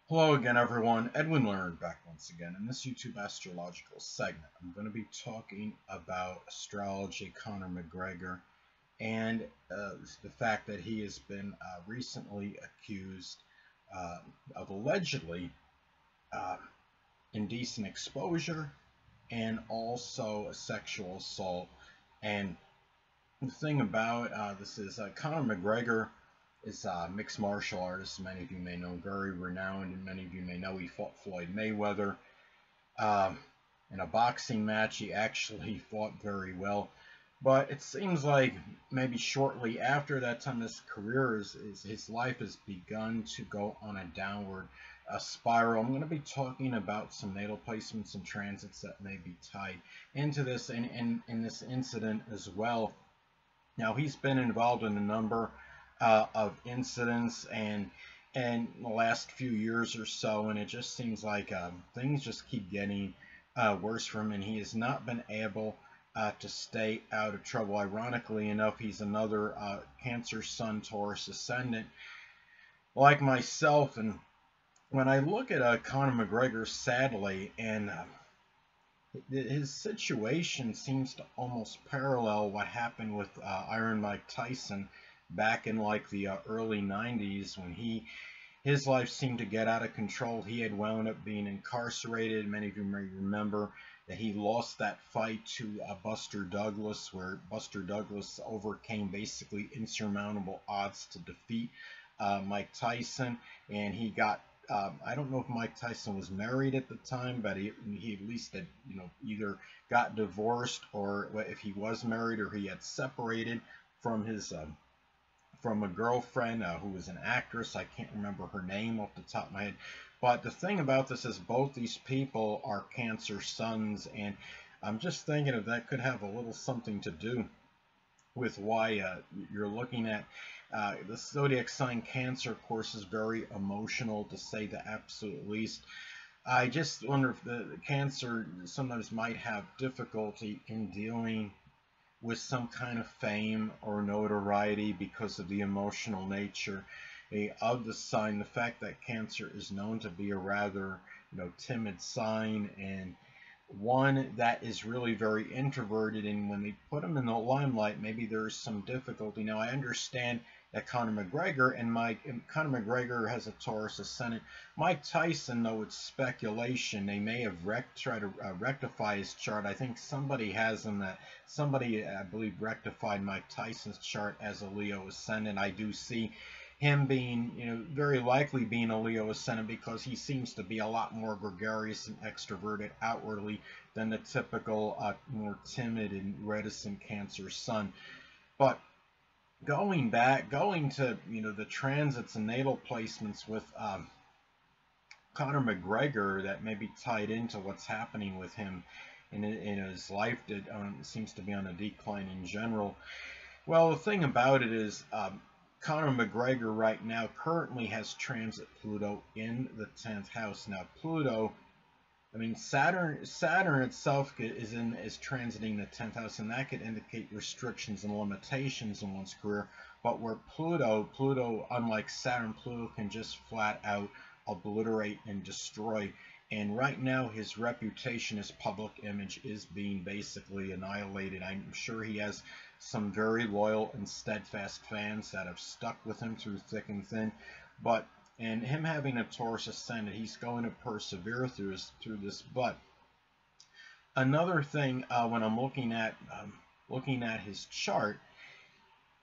Hello again, everyone. Edwin Learnard back once again. In this YouTube astrological segment, I'm going to be talking about astrology, Conor McGregor, and the fact that he has been recently accused of allegedly uh, indecent exposure and also a sexual assault. And the thing about this is Conor McGregor is a mixed martial artist. Many of you may know, very renowned, and many of you may know he fought Floyd Mayweather um, in a boxing match. He actually fought very well, but it seems like maybe shortly after that time, his life has begun to go on a downward spiral. I'm going to be talking about some natal placements and transits that may be tied into this and in this incident as well. Now, he's been involved in a number of incidents and the last few years or so, and it just seems like things just keep getting worse for him, and he has not been able to stay out of trouble. Ironically enough, he's another Cancer Sun Taurus ascendant like myself, and when I look at Conor McGregor, sadly, and his situation seems to almost parallel what happened with Iron Mike Tyson back in like the early 90s when his life seemed to get out of control. He had wound up being incarcerated. Many of you may remember that he lost that fight to Buster Douglas, where Buster Douglas overcame basically insurmountable odds to defeat Mike Tyson, and he got I don't know if Mike Tyson was married at the time, but he at least had, either got divorced, or if he was married, or he had separated from his from a girlfriend who was an actress. I can't remember her name off the top of my head. But the thing about this is both these people are Cancer Suns, and I'm just thinking if that could have a little something to do with why you're looking at the zodiac sign Cancer, of course, is very emotional, to say the absolute least. I just wonder if the Cancer sometimes might have difficulty in dealing with some kind of fame or notoriety because of the emotional nature of the sign. The fact that Cancer is known to be a rather timid sign, and one that is really very introverted, and when they put him in the limelight, maybe there's some difficulty. Now, I understand that Conor McGregor has a Taurus ascendant. Mike Tyson, though it's speculation, they may have tried to rectify his chart. I think somebody has him that somebody, I believe, rectified Mike Tyson's chart as a Leo ascendant. I do see him being, very likely being a Leo ascendant, because he seems to be a lot more gregarious and extroverted outwardly than the typical more timid and reticent Cancer Sun. But going to the transits and natal placements with Conor McGregor that may be tied into what's happening with him in his life that seems to be on a decline in general. Well, the thing about it is Conor McGregor right now currently has transit Pluto in the 10th house. Now, Pluto, Saturn itself is transiting the 10th house, and that could indicate restrictions and limitations in one's career. But where Pluto, unlike Saturn, Pluto can just flat out obliterate and destroy. And right now, his reputation, his public image is being basically annihilated. I'm sure he has some very loyal and steadfast fans that have stuck with him through thick and thin. And him having a Taurus ascendant, he's going to persevere through this. But another thing, when I'm looking at his chart,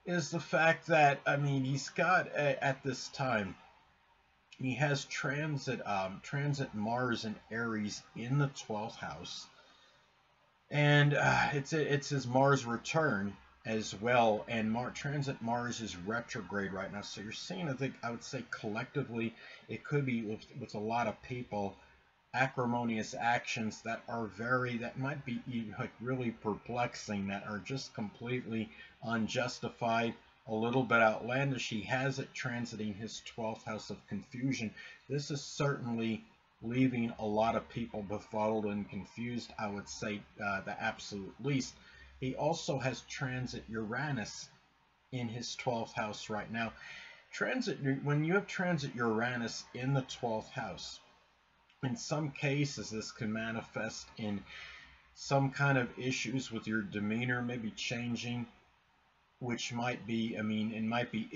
is the fact that he's got at this time, he has transit Mars and Aries in the 12th house, and it's his Mars return as well, and transit Mars is retrograde right now. So you're seeing, I would say collectively, it could be with a lot of people, acrimonious actions that might be like really perplexing, that are just completely unjustified, a little bit outlandish. He has it transiting his 12th house of confusion. This is certainly leaving a lot of people befuddled and confused, I would say, the absolute least. He also has transit Uranus in his 12th house right now. when you have transit Uranus in the 12th house, in some cases this can manifest in some kind of issues with your demeanor, maybe changing, which might be, I mean, it might be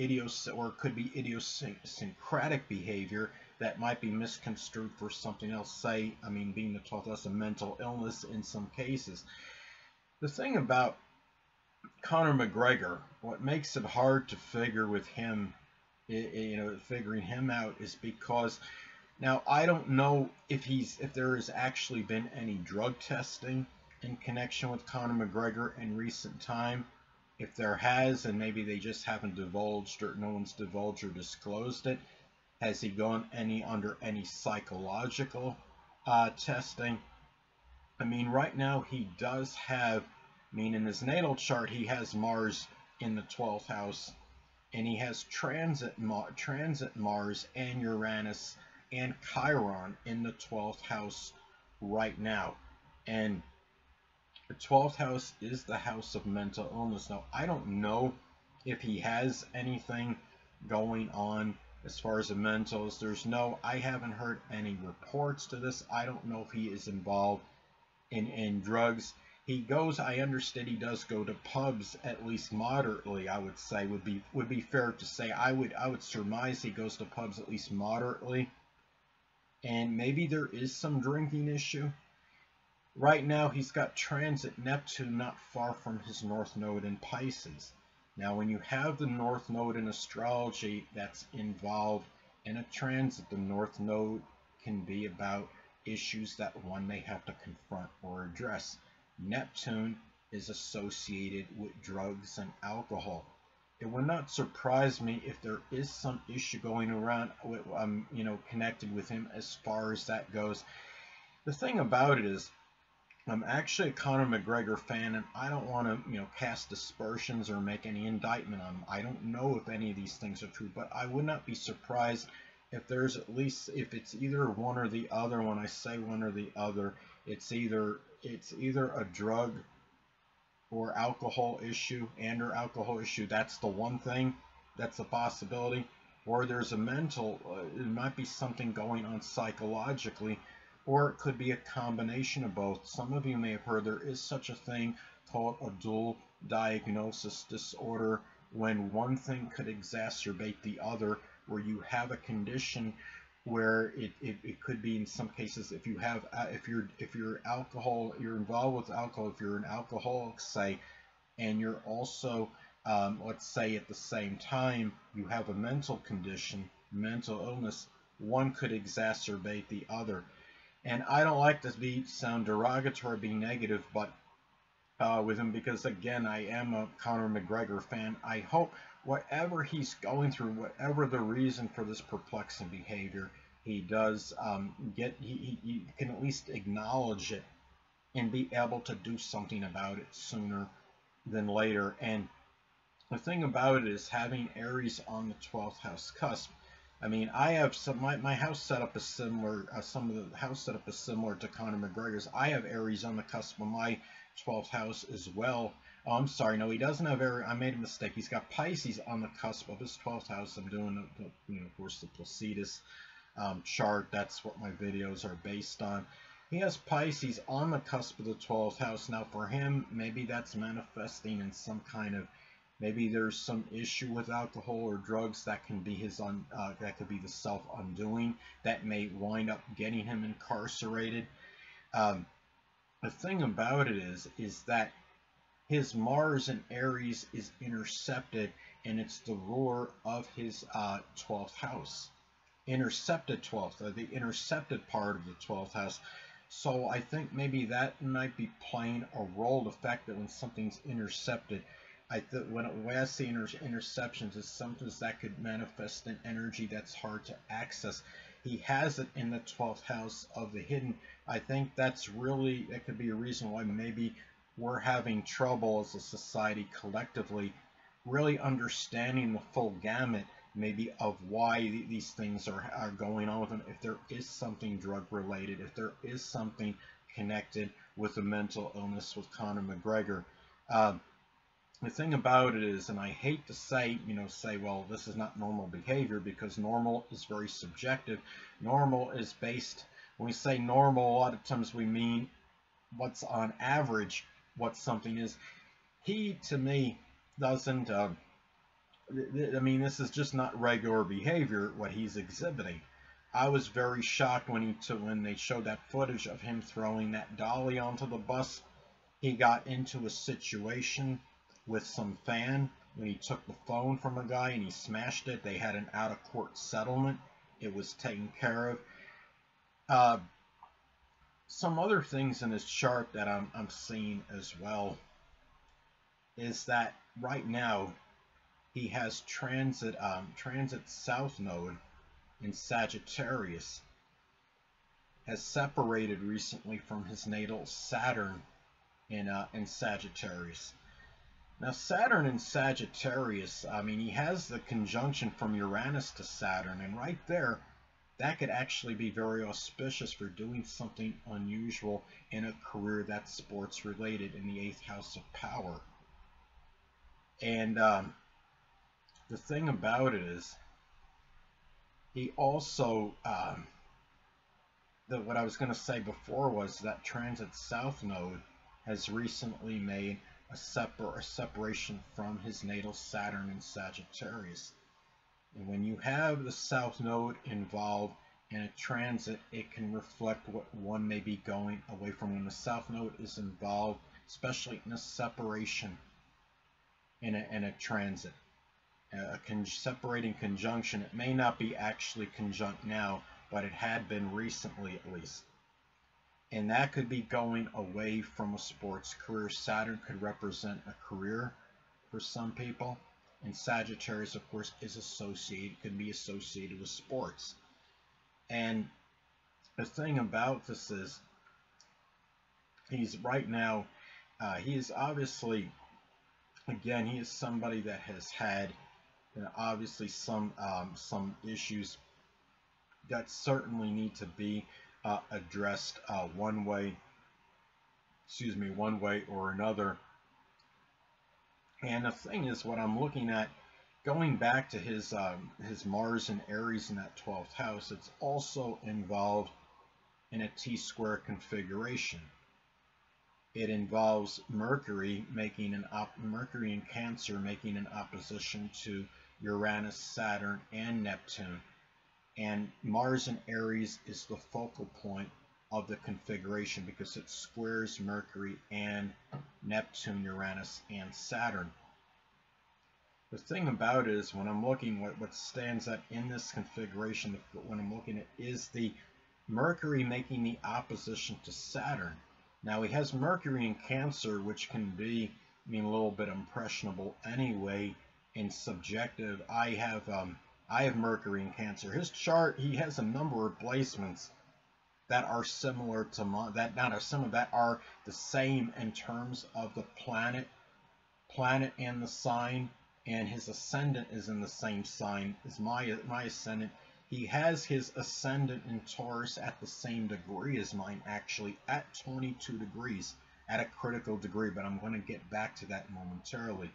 or it could be idiosyncratic behavior that might be misconstrued for something else. Say, I mean, being the 12th house, a mental illness in some cases. The thing about Conor McGregor, what makes it hard to figure with him, figuring him out, is because now I don't know if there has actually been any drug testing in connection with Conor McGregor in recent time. If there has, and maybe they just haven't divulged, or no one's divulged or disclosed it, has he gone under any psychological testing? I mean, right now he does have, I mean, in his natal chart he has Mars in the 12th house, and he has transit Mars and Uranus and Chiron in the 12th house right now. And the 12th house is the house of mental illness. Now, I don't know if he has anything going on as far as the mentals. I haven't heard any reports to this. I don't know if he is involved in drugs. I understand he does go to pubs, at least moderately, I would say, would be fair to say. I would surmise he goes to pubs at least moderately. And maybe there is some drinking issue. Right now, he's got transit Neptune not far from his North Node in Pisces. Now, when you have the North Node in astrology that's involved in a transit, the North Node can be about issues that one may have to confront or address. Neptune is associated with drugs and alcohol. It would not surprise me if there is some issue going around, connected with him as far as that goes. The thing about it is, I'm actually a Conor McGregor fan, and I don't want to, cast aspersions or make any indictment on him. I don't know if any of these things are true, but I would not be surprised if if it's either one or the other. When I say one or the other, it's either a drug or alcohol issue or alcohol issue. That's the one thing. That's a possibility. Or there's a mental, it might be something going on psychologically, or it could be a combination of both. Some of you may have heard there is such a thing called a dual diagnosis disorder, when one thing could exacerbate the other, where you have a condition where it could be, in some cases, if you're involved with alcohol, if you're an alcoholic, say, and you're also let's say at the same time you have a mental condition, mental illness, one could exacerbate the other. And I don't like to sound derogatory, be negative, but with him, because again, I am a Conor McGregor fan. I hope whatever he's going through, whatever the reason for this perplexing behavior, he does he can at least acknowledge it and be able to do something about it sooner than later. And the thing about it is, having Aries on the 12th house cusp, I mean, I have my house setup is similar. Some of the house setup is similar to Conor McGregor's. I have Aries on the cusp of my 12th house as well. Oh, I'm sorry, no, he doesn't have Aries. I made a mistake. He's got Pisces on the cusp of his 12th house. I'm doing, of course, the Placidus chart. That's what my videos are based on. He has Pisces on the cusp of the 12th house. Now, for him, maybe that's manifesting in some kind of, maybe there's some issue with alcohol or drugs that can be that could be the self-undoing that may wind up getting him incarcerated. The thing about it is that his Mars in Aries is intercepted, and it's the ruler of his 12th house. Intercepted 12th, the intercepted part of the 12th house. So I think maybe that might be playing a role, the fact that when something's intercepted, when I see interceptions, is something that could manifest an energy that's hard to access. He has it in the 12th house of the hidden. I think that could be a reason why maybe we're having trouble as a society collectively really understanding the full gamut maybe of why these things are going on with him. If there is something drug related, if there is something connected with a mental illness with Conor McGregor. the thing about it is, and I hate to say, well, this is not normal behavior, because normal is very subjective. Normal is based, when we say normal, a lot of times we mean what's on average, what something is. He, to me, doesn't, I mean, this is just not regular behavior, what he's exhibiting. I was very shocked when they showed that footage of him throwing that dolly onto the bus. He got into a situation with some fan when he took the phone from a guy and he smashed it. They had an out-of-court settlement. It was taken care of. Some other things in his chart that I'm seeing as well is that right now he has transit South Node in Sagittarius, has separated recently from his natal Saturn in Sagittarius. Now Saturn in Sagittarius, I mean, he has the conjunction from Uranus to Saturn, and right there, that could actually be very auspicious for doing something unusual in a career that's sports related in the 8th house of power. And the thing about it is, he also, what I was going to say before was that transit South Node has recently made a separation from his natal Saturn in Sagittarius. And when you have the South Node involved in a transit, it can reflect what one may be going away from. When the South Node is involved, especially in a separation in a transit, a separating conjunction, it may not be actually conjunct now, but it had been recently at least. And that could be going away from a sports career. Saturn could represent a career for some people. And Sagittarius, of course, could be associated with sports. And the thing about this is, he's right now, he is obviously, again, he is somebody that has had obviously some issues that certainly need to be addressed one way or another. And the thing is, what I'm looking at, going back to his Mars and Aries in that 12th house, it's also involved in a T-square configuration. It involves Mercury in Cancer making an opposition to Uranus, Saturn, and Neptune. And Mars in Aries is the focal point of the configuration because it squares Mercury and Neptune, Uranus, and Saturn. The thing about it is, when I'm looking, what stands out in this configuration, when I'm looking at, is the Mercury making the opposition to Saturn. Now he has Mercury in Cancer, which can be, a little bit impressionable anyway, and subjective. I have Mercury in Cancer. His chart, he has a number of placements that are similar to mine, that are the same in terms of the planet and the sign, and his ascendant is in the same sign as my ascendant. He has his ascendant in Taurus at the same degree as mine, actually, at 22 degrees, at a critical degree, but I'm going to get back to that momentarily.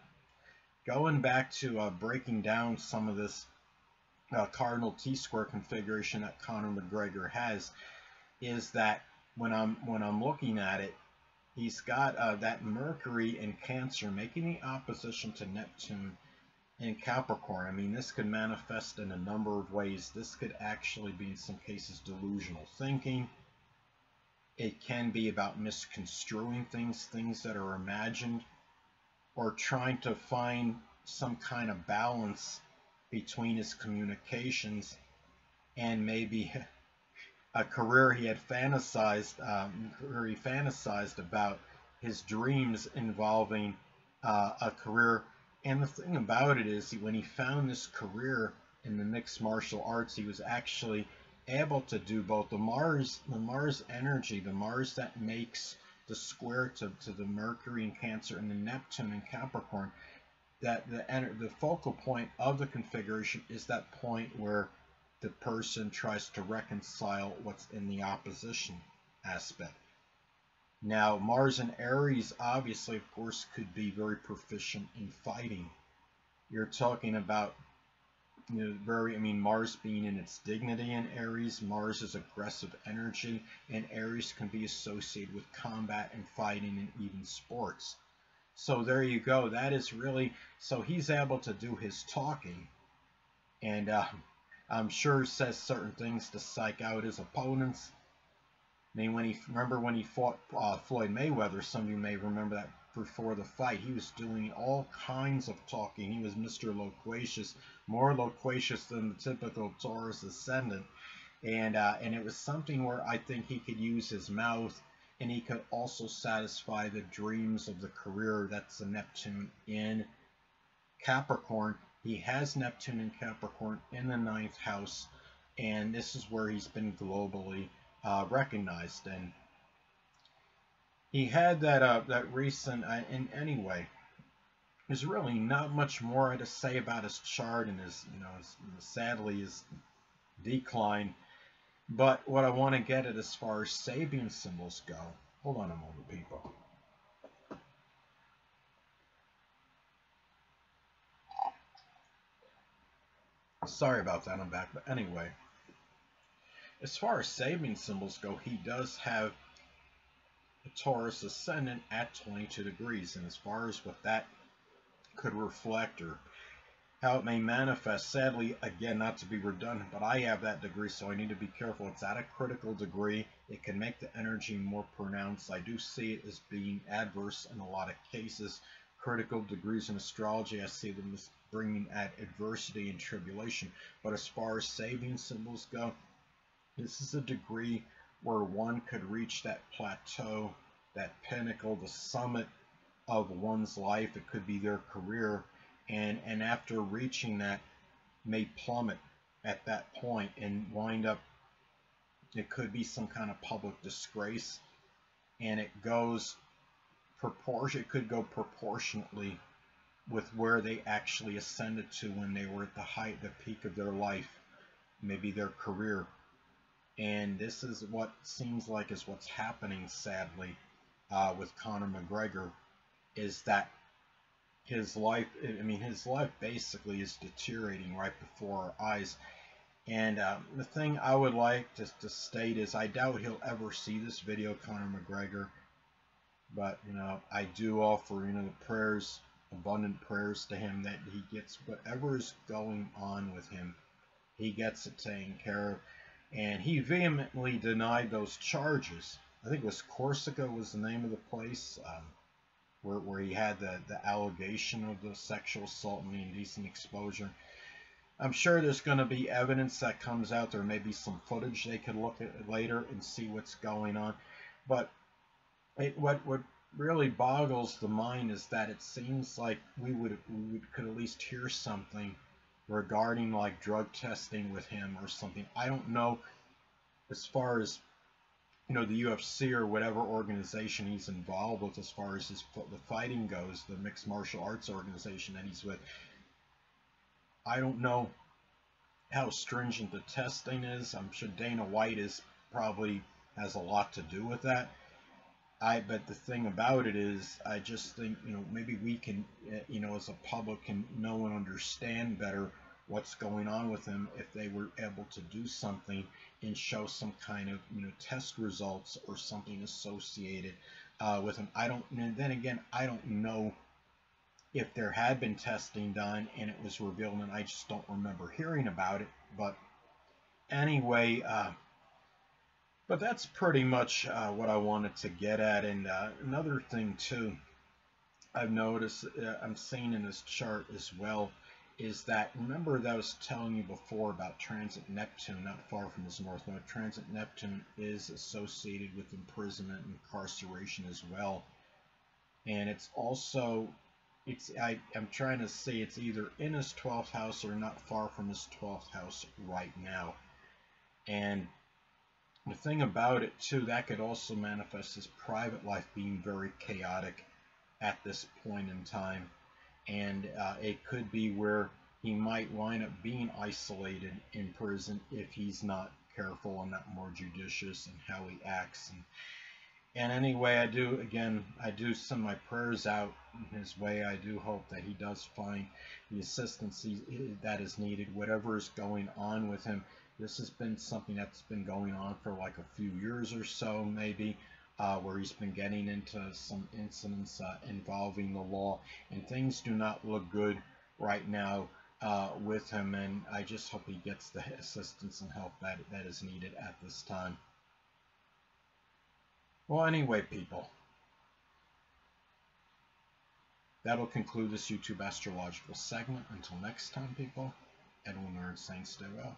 Going back to breaking down some of this cardinal T-square configuration that Conor McGregor has, is that when I'm looking at it, he's got that Mercury in Cancer making the opposition to Neptune in Capricorn. This could manifest in a number of ways. This could actually be, in some cases, delusional thinking. It can be about misconstruing things that are imagined, or trying to find some kind of balance between his communications and maybe a career he had fantasized, about, his dreams involving a career. And the thing about it is, when he found this career in the mixed martial arts, he was actually able to do both. The Mars energy, the Mars that makes the square to the Mercury in Cancer and the Neptune in Capricorn, that the focal point of the configuration is that point where the person tries to reconcile what's in the opposition aspect. Now, Mars and Aries, obviously, of course, could be very proficient in fighting. You're talking about, I mean, Mars being in its dignity in Aries. Mars is aggressive energy, and Aries can be associated with combat and fighting and even sports. So there you go. That is really, so he's able to do his talking, and I'm sure says certain things to psych out his opponents. I mean, when he fought Floyd Mayweather, some of you may remember that before the fight, he was doing all kinds of talking. He was Mr. Loquacious, more loquacious than the typical Taurus ascendant, and it was something where I think he could use his mouth, and he could also satisfy the dreams of the career. That's the Neptune in Capricorn. He has Neptune in Capricorn in the ninth house, and this is where he's been globally recognized. And he had that recent, and anyway, there's really not much more to say about his chart and his, sadly his decline. But what I want to get at as far as Sabian symbols go, hold on a moment, people. Sorry about that, I'm back. But anyway, as far as Sabian symbols go, he does have a Taurus ascendant at 22 degrees. And as far as what that could reflect or how it may manifest, sadly, again, not to be redundant, but I have that degree, so I need to be careful. It's at a critical degree. It can make the energy more pronounced. I do see it as being adverse in a lot of cases. Critical degrees in astrology, I see them as bringing at adversity and tribulation. But as far as Sabian symbols go, this is a degree where one could reach that plateau, that pinnacle, the summit of one's life. It could be their career, and after reaching that, may plummet at that point and wind up, it could be some kind of public disgrace, and it could go proportionately with where they actually ascended to when they were at the peak of their life, maybe their career. And this is what seems like is what's happening, sadly, with Conor McGregor, is that his life basically is deteriorating right before our eyes. And the thing I would like to state is I doubt he'll ever see this video, Conor McGregor. But, I do offer, the prayers, abundant prayers to him that he gets whatever is going on with him, he gets it taken care of. And he vehemently denied those charges. I think it was Corsica was the name of the place, where he had the allegation of the sexual assault and the indecent exposure. I'm sure there's going to be evidence that comes out. There may be some footage they could look at later and see what's going on. But what really boggles the mind is that it seems like we could at least hear something regarding like drug testing with him or something. I don't know, as far as the UFC or whatever organization he's involved with, as far as the fighting goes, the mixed martial arts organization that he's with. I don't know how stringent the testing is. I'm sure Dana White probably has a lot to do with that. But the thing about it is, I just think, maybe we can, as a public, can know and understand better what's going on with him if they were able to do something and show some kind of, test results or something associated with him. Then again, I don't know if there had been testing done and it was revealed, and I just don't remember hearing about it. But anyway, but that's pretty much what I wanted to get at. And another thing too, I've noticed, I'm seeing in this chart as well, is that, remember that I was telling you before about transit Neptune, not far from his north node. Transit Neptune is associated with imprisonment and incarceration as well. And it's also, I'm trying to say it's either in his 12th house or not far from his 12th house right now. And the thing about it too, that could also manifest his private life being very chaotic at this point in time. And it could be where he might wind up being isolated in prison if he's not careful and not more judicious in how he acts. And anyway, I do send my prayers out his way. I do hope that he does find the assistance that is needed, whatever is going on with him. This has been something that's been going on for like a few years or so, maybe, where he's been getting into some incidents involving the law, and things do not look good right now with him. And I just hope he gets the assistance and help that is needed at this time. Well, anyway, people, that'll conclude this YouTube astrological segment. Until next time, people, Edwin Learnard saying stay well.